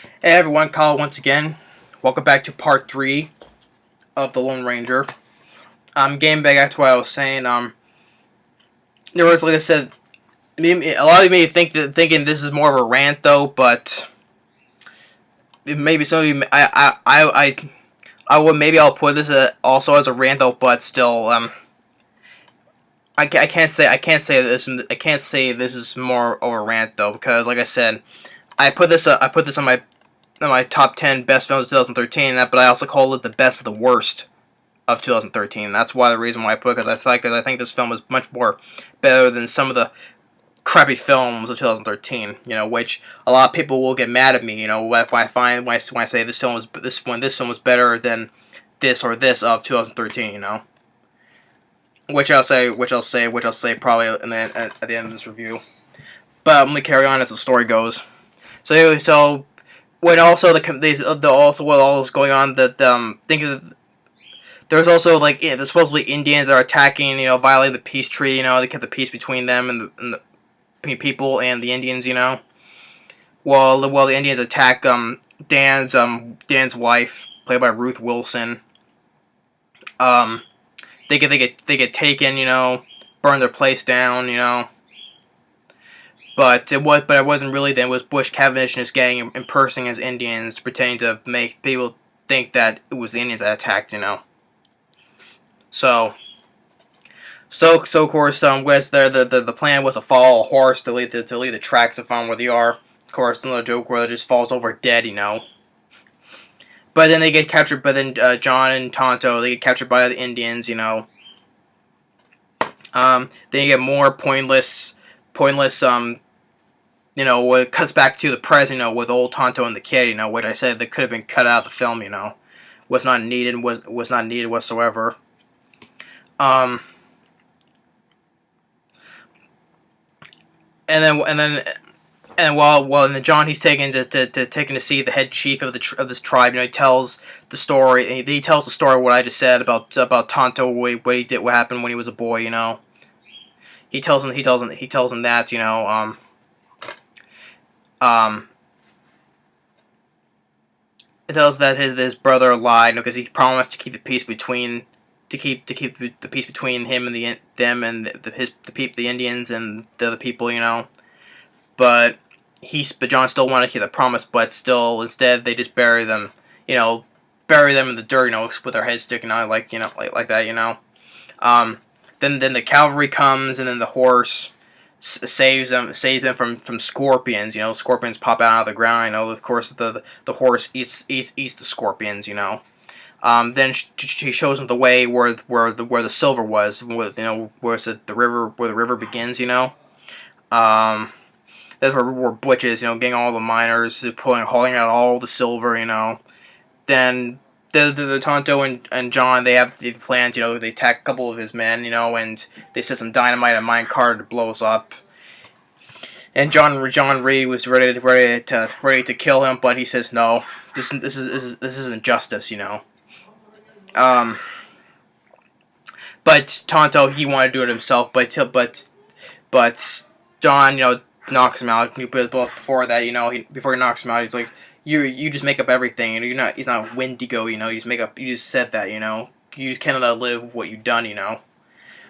Hey everyone, Kyle once again. Welcome back to part 3 of The Lone Ranger. Getting back to what I was saying, there was, like I said, a lot of you may thinking this is more of a rant though, but maybe some of you, I would, maybe I'll put this also as a rant though, but still, I can't say this is more of a rant though, because like I said, I put this on my top 10 best films of 2013, but I also called it the best of the worst of 2013. That's why the reason why I put it, because I think this film is much more better than some of the crappy films of 2013. Which a lot of people will get mad at me. When I say this film was better than this or this of 2013. Which I'll say probably at the end of this review. But I'm gonna carry on as the story goes. So when also what all is going on, that think of, there's also there's supposedly Indians that are attacking, violating the peace treaty. They kept the peace between them and the people and the Indians. While the Indians attack Dan's wife, played by Ruth Wilson. They get taken. Burn their place down. But it wasn't really them. It was Bush Cavendish and his gang impersonating as Indians, pretending to make people think that it was the Indians that attacked. So of course, the plan was to follow a horse to lead the tracks to find where they are. Of course, another joke where it just falls over dead. But then they get captured. But then John and Tonto, they get captured by the Indians. Then you get more pointless. It cuts back to the present. With old Tonto and the kid. What I said that could have been cut out of the film. Was not needed. Was not needed whatsoever. And while John, he's taken to see the head chief of this tribe. He tells the story. He tells the story of what I just said about Tonto, what he did, what happened when he was a boy. He tells him that. It tells that his brother lied, because he promised to keep the peace between him and the Indians and the other people. But John still wanted to keep the promise, but still, instead they just bury them in the dirt, with their heads sticking out like that. Then the cavalry comes, and then the horse saves them from scorpions. Scorpions pop out of the ground. Of course the horse eats the scorpions. Then she shows them the way where the silver was, where the river begins. That's where Butch is, getting all the miners, hauling out all the silver. Then the Tonto and John, they have the plans. They attack a couple of his men. And they set some dynamite in a mine cart to blow us up. And John Reed was ready to kill him, but he says no. This isn't justice. But Tonto, he wanted to do it himself, but John, knocks him out. Before that, before he knocks him out, he's like, you just make up everything. He's not Wendigo. You just said that. You just cannot live what you've done.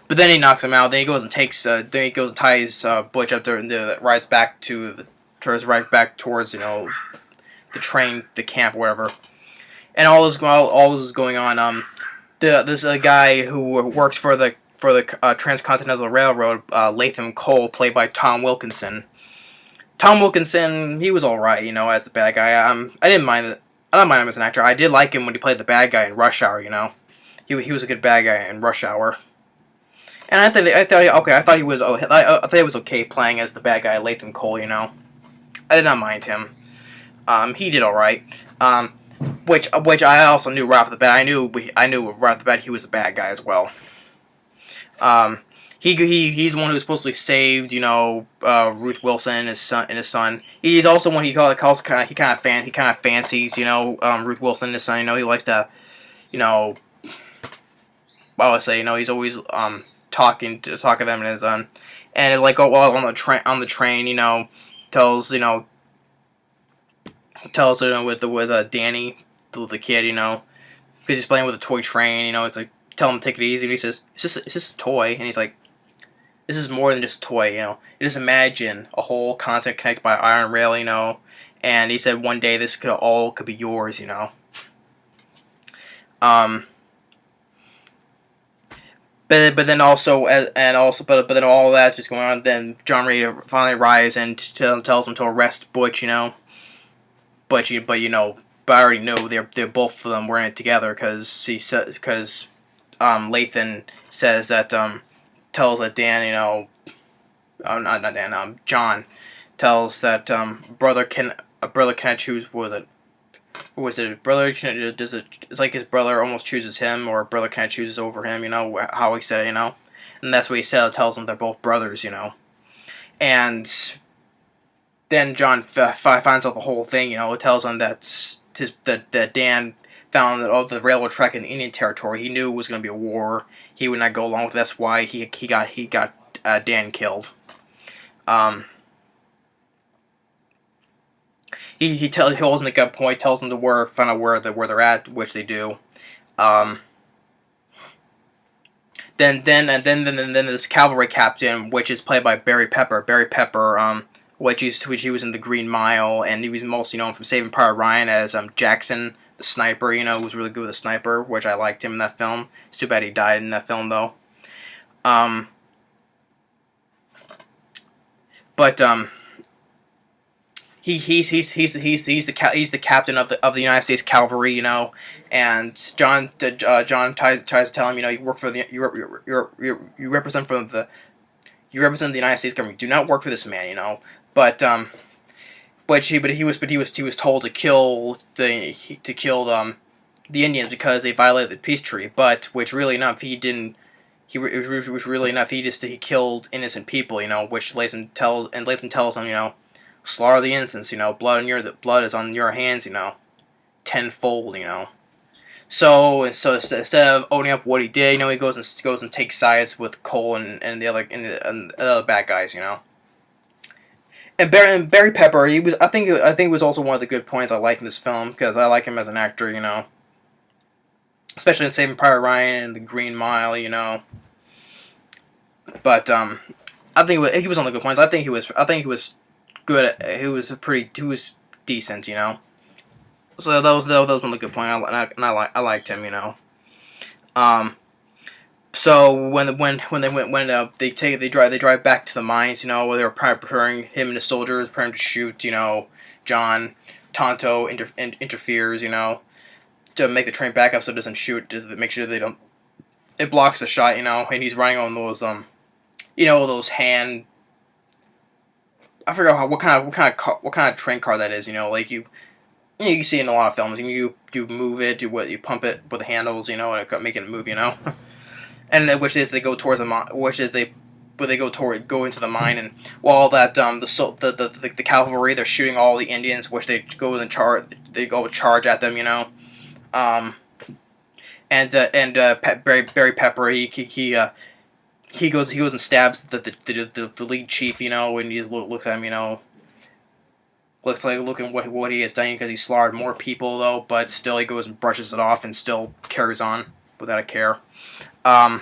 But then he knocks him out. Then he goes and ties Butch up there and rides back towards the train, the camp, whatever. And all this is going on. This guy who works for the Transcontinental Railroad, Latham Cole, played by Tom Wilkinson. Tom Wilkinson, he was all right, as the bad guy. I didn't mind it. I don't mind him as an actor. I did like him when he played the bad guy in Rush Hour. He was a good bad guy in Rush Hour. And I thought he was okay playing as the bad guy, Latham Cole. I did not mind him. He did all right. Which I also knew right off the bat. I knew right off the bat he was a bad guy as well. He's the one who supposedly saved Ruth Wilson and his son. He's also one he kind of fancies Ruth Wilson and his son. He likes to I would say he's always talking to them and his son. And while on the train tells tells her with Danny, the kid, because he's playing with a toy train. It's like, tell him to take it easy. And he says, it's just a toy. And he's like, this is more than just a toy. Just imagine a whole continent connected by iron rail. And he said one day this could be yours. But then also but then all that just going on. Then John Ray finally arrives and tells him to arrest Butch. But I already know they're both of them were in it together because Lathan says that tells that Dan not Dan John tells that brother cannot choose. Was it brother? It's like his brother almost chooses him, or brother kind of chooses over him. How he said it. And that's what he said. Tells him they're both brothers. And then John finds out the whole thing. It tells him that Dan found that all the railroad track in the Indian Territory. He knew it was going to be a war. He would not go along with it. That's why he got Dan killed. He holds him at gunpoint, tells them to find out where they're at, which they do. Then this cavalry captain, which is played by Barry Pepper. Which he was in the Green Mile, and he was mostly known from Saving Private Ryan as Jackson, the sniper. Who was really good with a sniper, which I liked him in that film. It's too bad he died in that film though. He's the captain of the United States Cavalry, and John tries to tell him, you work for you represent the United States government. Do not work for this man, But he was told to kill the Indians because they violated the peace treaty. But which really enough he didn't. He killed innocent people, which Lathan tells him, slaughter the innocents, blood is on your hands, tenfold, So instead of owning up what he did, he goes and takes sides with Cole and the other bad guys, And Barry Pepper, I think it was also one of the good points I like in this film because I like him as an actor, especially in Saving Private Ryan and The Green Mile, But I think he was on the good points. I think he was good. He was decent, So that was one of the good points, and I liked him, So when they drive back to the mines, where they were preparing him and the soldiers, preparing to shoot, John, Tonto interferes, to make the train back up so it doesn't shoot, to make sure they don't. It blocks the shot, and he's running on those those hand. I forgot what kind of train car that is. Like you see it in a lot of films. You move it, you pump it with the handles, and make it move, And which is they go towards the mine, go into the mine, and while that the cavalry they're shooting all the Indians, which they go and charge at them, Barry Pepper he goes and stabs the lead chief, and he looks at him, looks like looking what he has done because he slaughtered more people though, but still he goes and brushes it off and still carries on without a care. And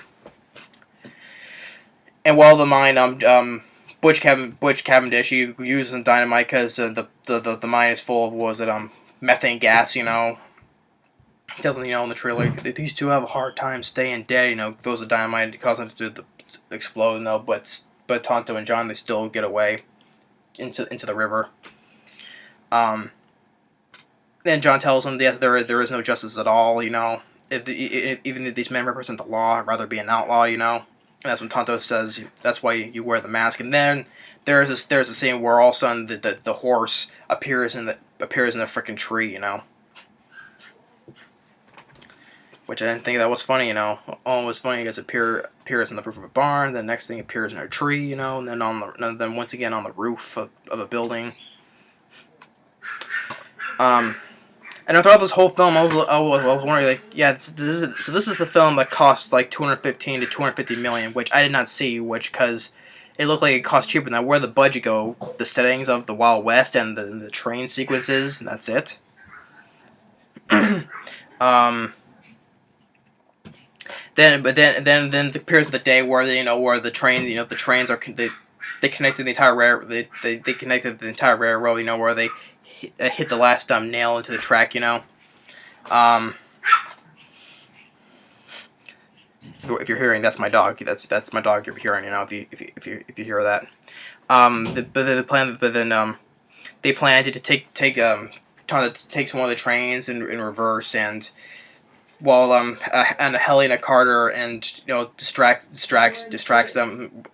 while the mine, Butch Cavendish, he uses dynamite because the mine is full of methane gas, Doesn't in the trailer these two have a hard time staying dead, throws the dynamite to cause them to explode, but Tonto and John they still get away into the river. Then John tells him that there is no justice at all, even if these men represent the law, I'd rather be an outlaw, And that's when Tonto says, that's why you wear the mask. And then there's a scene where all of a sudden the horse appears in the freaking tree, Which I didn't think that was funny, All it was funny is it appears in the roof of a barn. The next thing appears in a tree, and then once again on the roof of a building. And throughout this whole film, I was wondering, this is the film that costs like $215 to $250 million, which I did not see, because it looked like it cost cheaper. Now where the budget go? The settings of the Wild West and the train sequences, and that's it. um, then the periods of the day where where the train the trains are they connected the entire they connected the entire railroad, where they hit the last nail into the track, um. If you're hearing, that's my dog. That's my dog. You're hearing, if you hear that. They planned to trying to take some of the trains in reverse, and while and Helena Carter and distracts them,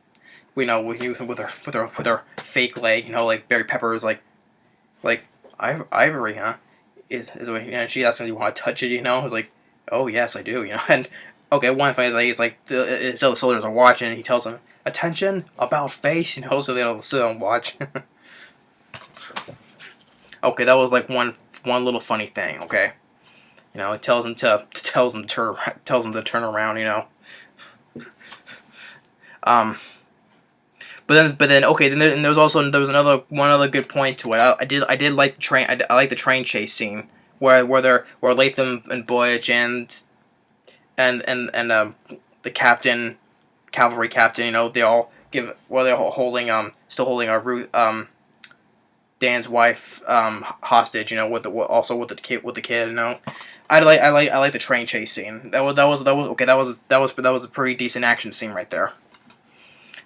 with her fake leg, like Barry Pepper is like Ivory, huh? And she asks him, "Do you want to touch it?" I was like, "Oh yes, I do," and. Okay, one funny thing is so the soldiers are watching, and he tells them, "Attention, about face," so they don't sit and watch. Okay, that was like one little funny thing. Okay, it tells them to turn around. Um, but then okay, then there was another one other good point to it. I did like the train. I like the train chase scene where Latham and Boyage and the captain, cavalry captain, they all they're holding still holding Ruth Dan's wife hostage, with the kid. I like the train chase scene. That was okay. That was a pretty decent action scene right there.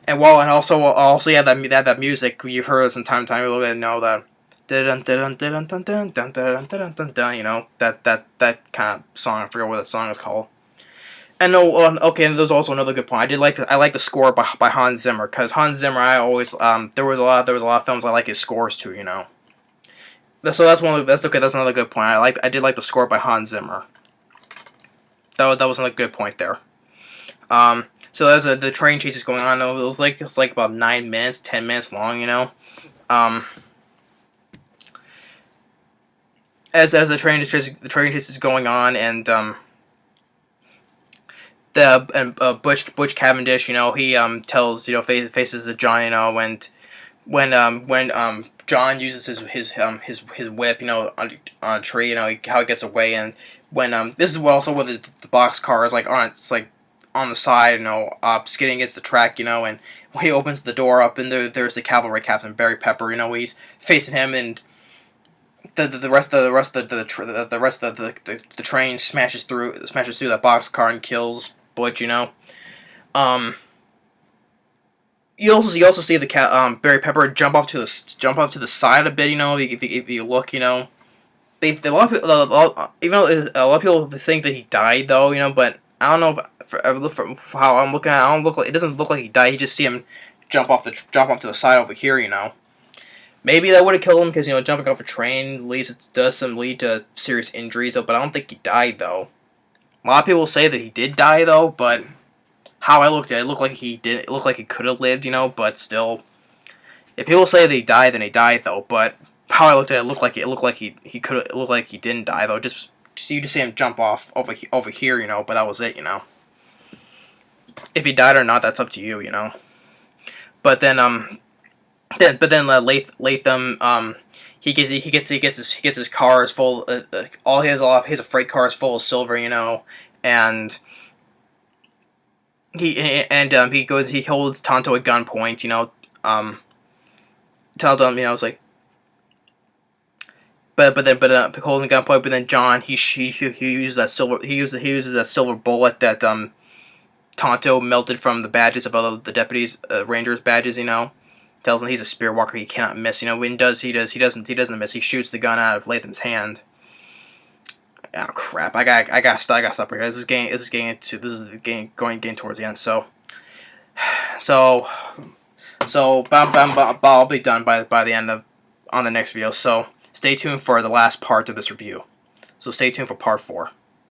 And also yeah, that music you've heard some time a little bit, that. That kind of song. I forget what that song is called. And okay, and there's also another good point. I like the score by Hans Zimmer, because Hans Zimmer, I always there was a lot of films I like his scores to, So that's another good point. I did like the score by Hans Zimmer. That was another good point there. So as the train chase is going on, it was like about 9 minutes, 10 minutes long, As the train chase is going on, and Butch Cavendish, he tells faces of John, and when John uses his whip, on a tree, how he gets away, and when this is also where the boxcar is on the side, skidding against the track, and when he opens the door up, and there's the cavalry captain Barry Pepper, he's facing him, and the rest of the train smashes through that boxcar and kills Butch. You also see the Barry Pepper jump off to the side a bit. If you look, a lot of people think that he died though. But I don't know from how I'm looking at it, it doesn't look like he died. You just see him jump off to the side over here. Maybe that would have killed him because jumping off a train does lead to serious injuries. But I don't think he died though. A lot of people say that he did die though, but how I looked at it, looked like he did. It looked like he could have lived, But still, if people say that he died, then he died though. But how I looked at it, it looked like he could. It looked like he didn't die though. You just see him jump off over here, But that was it, If he died or not, that's up to you, But then Latham he gets his cars full. All his freight cars full of silver, and he holds Tonto at gunpoint, tells him, it's like, but holding gunpoint. But then John he uses that silver bullet that Tonto melted from the badges of all the deputies, Rangers badges, Tells him he's a spear walker, he cannot miss. When he doesn't miss. He shoots the gun out of Latham's hand. Oh crap! I got stop right here. This is getting towards the end. So I'll be done by the end on the next video. So stay tuned for the last part of this review. So stay tuned for part 4.